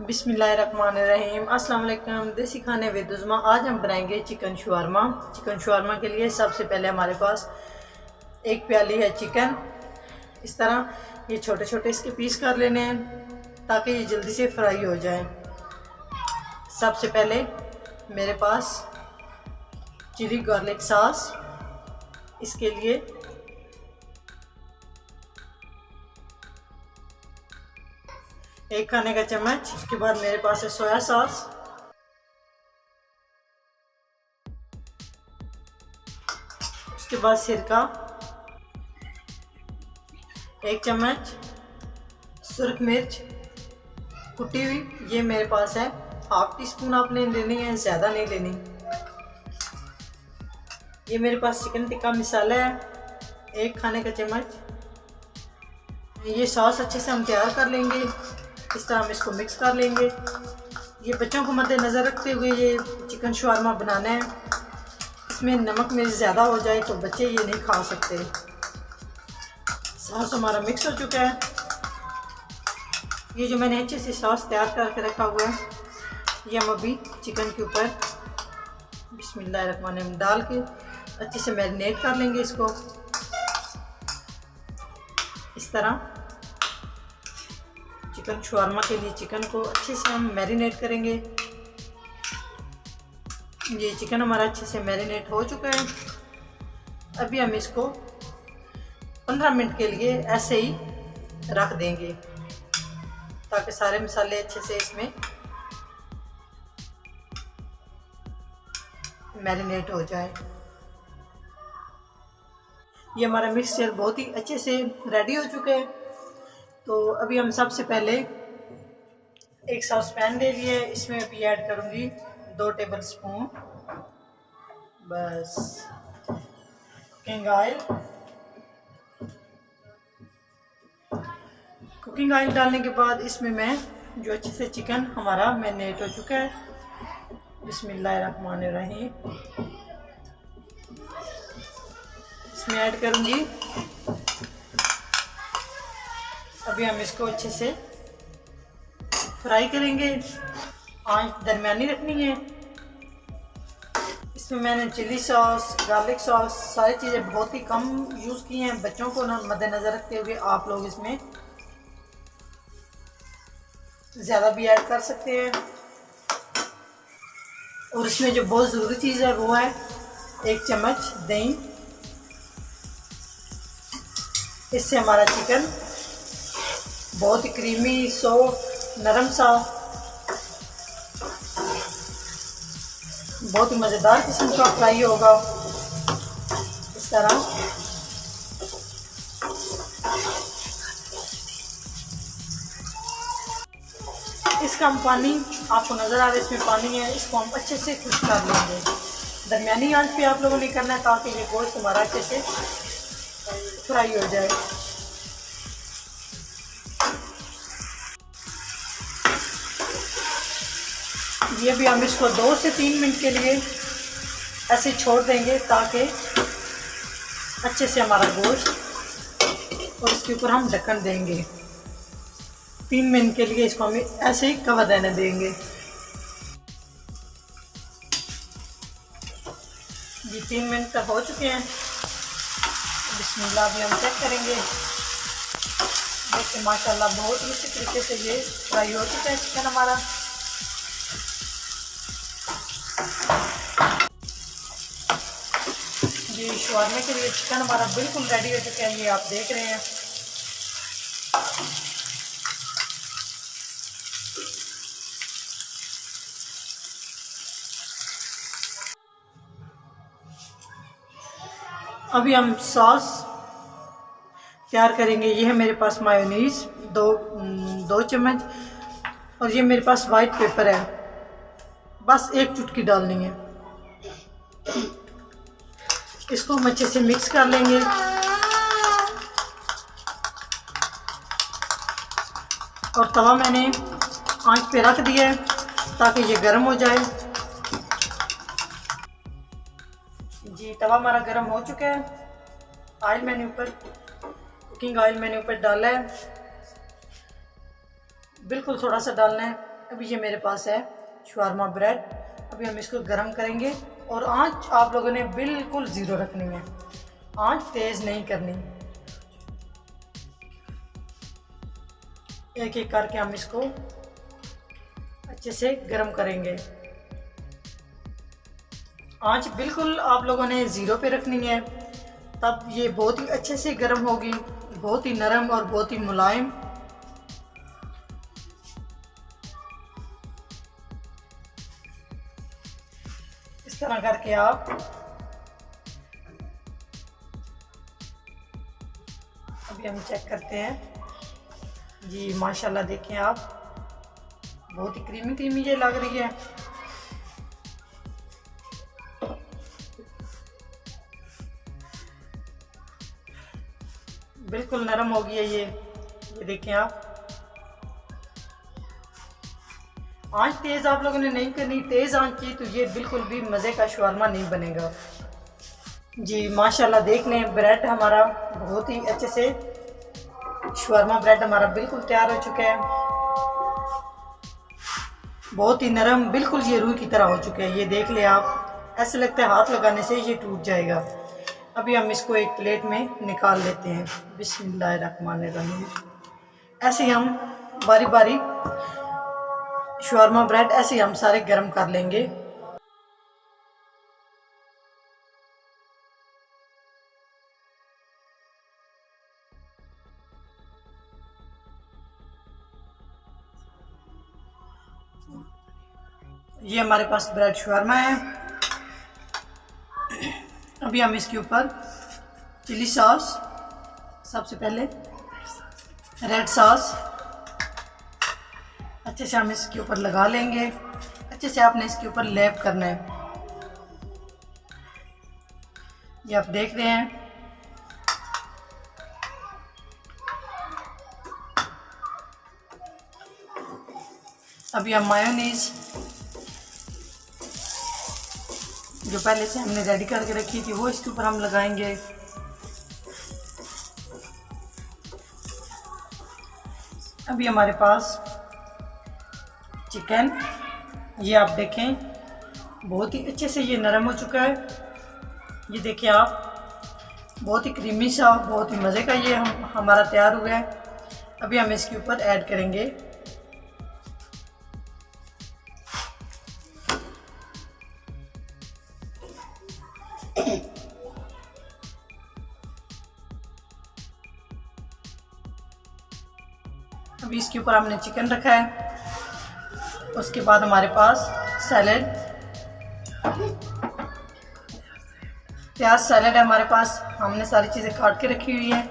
बिस्मिल्लाहिर्रहमानिर्रहीम। अस्सलाम वालेकुम। देसी खाने विद उज़्मा। आज हम बनाएंगे चिकन शवारमा। चिकन शवारमा के लिए सबसे पहले हमारे पास एक प्याली है चिकन। इस तरह ये छोटे छोटे इसके पीस कर लेने हैं ताकि ये जल्दी से फ्राई हो जाए। सबसे पहले मेरे पास चिली गार्लिक सॉस, इसके लिए एक खाने का चम्मच। उसके बाद मेरे पास है सोया सॉस, उसके बाद सिरका एक चम्मच, सुरख मिर्च कुटी हुई ये मेरे पास है, हाफ टी स्पून आपने लेनी है, ज़्यादा नहीं लेनी। ये मेरे पास चिकन टिक्का मसाला है एक खाने का चम्मच। ये सॉस अच्छे से हम तैयार कर लेंगे। इस तरह हम इसको मिक्स कर लेंगे। ये बच्चों को मद्देनज़र रखते हुए ये चिकन शवारमा बनाना है। इसमें नमक मिर्च ज़्यादा हो जाए तो बच्चे ये नहीं खा सकते। सॉस हमारा मिक्स हो चुका है। ये जो मैंने अच्छे से सॉस तैयार करके रखा हुआ है ये हम अभी चिकन के ऊपर बिस्मिल्लाहिर्रहमानिर्रहीम डाल के अच्छे से मैरिनेट कर लेंगे इसको। इस तरह चिकन शवारमा के लिए चिकन को अच्छे से हम मैरिनेट करेंगे। ये चिकन हमारा अच्छे से मैरिनेट हो चुका है। अभी हम इसको 15 मिनट के लिए ऐसे ही रख देंगे ताकि सारे मसाले अच्छे से इसमें मैरिनेट हो जाए। ये हमारा मिक्सचर बहुत ही अच्छे से रेडी हो चुका है। तो अभी हम सबसे पहले एक सॉस पैन ले लिए, इसमें अभी ऐड करूँगी 2 टेबल स्पून बस कुकिंग ऑयल। कुकिंग ऑयल डालने के बाद इसमें मैं जो अच्छे से चिकन हमारा मैरिनेट हो चुका है बिस्मिल्लाहिर्रहमानिर्रहीम इसमें ऐड करूँगी। अभी हम इसको अच्छे से फ्राई करेंगे। आंच दरमियानी रखनी है। इसमें मैंने चिली सॉस, गार्लिक सॉस सारी चीज़ें बहुत ही कम यूज़ की हैं। बच्चों को ना मद्देनज़र रखते हुए आप लोग इसमें ज़्यादा भी ऐड कर सकते हैं। और इसमें जो बहुत ज़रूरी चीज़ है वो है 1 चम्मच दही। इससे हमारा चिकन बहुत ही क्रीमी, सॉफ्ट, नरम सा, बहुत ही मज़ेदार किस्म का फ्राई होगा। इस तरह इसका हम पानी आपको नज़र आ रहा है, इसमें पानी है, इसको हम अच्छे से खुश्क कर लेंगे। दरमियानी आंच पे आप लोगों ने करना है ताकि ये गोश्त हमारा अच्छे से फ्राई हो जाए। ये भी हम इसको 2 से 3 मिनट के लिए ऐसे छोड़ देंगे ताकि अच्छे से हमारा गोश्त, और इसके ऊपर हम ढक्कन देंगे। 3 मिनट के लिए इसको हम ऐसे ही कवर रहने देंगे। ये 3 मिनट तक हो चुके हैं। बिस्मिल्लाह भी हम चेक करेंगे। देखिए माशाल्लाह बहुत ही अच्छी तरीके से ये फ्राई हो चुका है चिकन हमारा। ये शवारमे के लिए चिकन हमारा बिल्कुल रेडी हो चुका है, ये आप देख रहे हैं। अभी हम सॉस तैयार करेंगे। ये है मेरे पास मायोनीज 2 चम्मच, और ये मेरे पास वाइट पेपर है, बस 1 चुटकी डालनी है। इसको हम अच्छे से मिक्स कर लेंगे। और तवा मैंने आंच पे रख दिया है ताकि ये गर्म हो जाए। जी तवा हमारा गर्म हो चुका है। ऑयल मैंने ऊपर कुकिंग ऑयल मैंने ऊपर डाला है, बिल्कुल थोड़ा सा डालना है, अभी ये मेरे पास है शवारमा ब्रेड। अभी हम इसको गर्म करेंगे और आंच आप लोगों ने बिल्कुल ज़ीरो रखनी है, आंच तेज़ नहीं करनी। एक एक करके हम इसको अच्छे से गर्म करेंगे। आंच बिल्कुल आप लोगों ने ज़ीरो पे रखनी है, तब ये बहुत ही अच्छे से गर्म होगी, बहुत ही नरम और बहुत ही मुलायम। इस तरह करके आप अभी हम चेक करते हैं जी, माशाल्लाह देखें आप, बहुत ही क्रीमी क्रीमी ये लग रही है। बिल्कुल नरम हो गई है ये देखें आप। आंच तेज़ आप लोगों ने नहीं करनी, तेज़ आंच की तो ये बिल्कुल भी मज़े का शवारमा नहीं बनेगा जी। माशाल्लाह देख लें, ब्रेड हमारा बहुत ही अच्छे से, शवारमा ब्रेड हमारा बिल्कुल तैयार हो चुका है, बहुत ही नरम, बिल्कुल ये रूई की तरह हो चुके हैं। ये देख ले आप, ऐसे लगता है हाथ लगाने से ये टूट जाएगा। अभी हम इसको एक प्लेट में निकाल लेते हैं। बिस्मिल्लाहिर्रहमानिर्रहीम। ऐसे ही हम बारी बारी शवारमा ब्रेड ऐसे ही हम सारे गर्म कर लेंगे। ये हमारे पास ब्रेड शवारमा है। अभी हम इसके ऊपर चिली सॉस, सबसे पहले रेड सॉस अच्छे से हम इसके ऊपर लगा लेंगे। अच्छे से आपने इसके ऊपर लैप करना है। ये आप देख रहे हैं, अभी हम मायोनीज जो पहले से हमने रेडी करके रखी थी वो इसके ऊपर हम लगाएंगे। अभी हमारे पास चिकन, ये आप देखें बहुत ही अच्छे से ये नरम हो चुका है। ये देखिए आप, बहुत ही क्रीमी सा, बहुत ही मज़े का ये हमारा तैयार हुआ है। अभी हम इसके ऊपर ऐड करेंगे अभी इसके ऊपर हमने चिकन रखा है। उसके बाद हमारे पास सैलेड, प्याज सैलेड है हमारे पास। हमने सारी चीज़ें काट के रखी हुई है।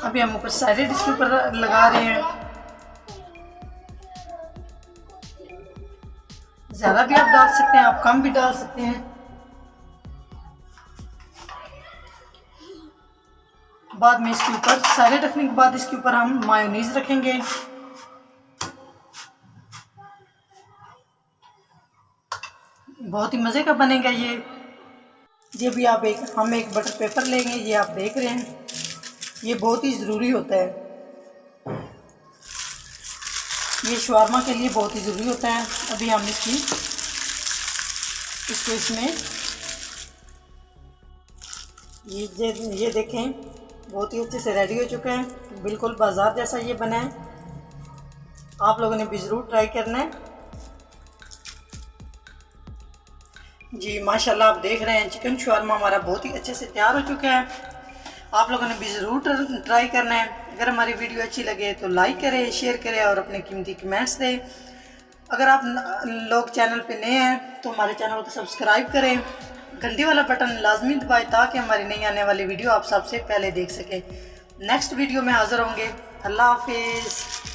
अभी हम ऊपर सैलेड इसके ऊपर लगा रहे हैं। ज़्यादा भी आप डाल सकते हैं, आप कम भी डाल सकते हैं। बाद में इसके ऊपर सैलेड रखने के बाद इसके ऊपर हम मायोनीज रखेंगे। बहुत ही मज़े का बनेगा ये भी आप हम एक बटर पेपर लेंगे। ये आप देख रहे हैं, ये बहुत ही ज़रूरी होता है, ये शवारमा के लिए बहुत ही ज़रूरी होता है। अभी हम इसको इसमें ये देखें, बहुत ही अच्छे से रेडी हो चुका है, बिल्कुल बाजार जैसा ये बना है। आप लोगों ने भी ज़रूर ट्राई करना है जी। माशाल्लाह आप देख रहे हैं, चिकन शवारमा हमारा बहुत ही अच्छे से तैयार हो चुका है। आप लोगों ने भी ज़रूर ट्राई करना है। अगर हमारी वीडियो अच्छी लगे तो लाइक करें, शेयर करें और अपने कीमती कमेंट्स दें। अगर आप लोग चैनल पे नए हैं तो हमारे चैनल को सब्सक्राइब करें, घंटी वाला बटन लाजमी दबाएं ताकि हमारी नई आने वाली वीडियो आप सबसे पहले देख सकें। नेक्स्ट वीडियो में हाज़िर होंगे। अल्लाह हाफिज़।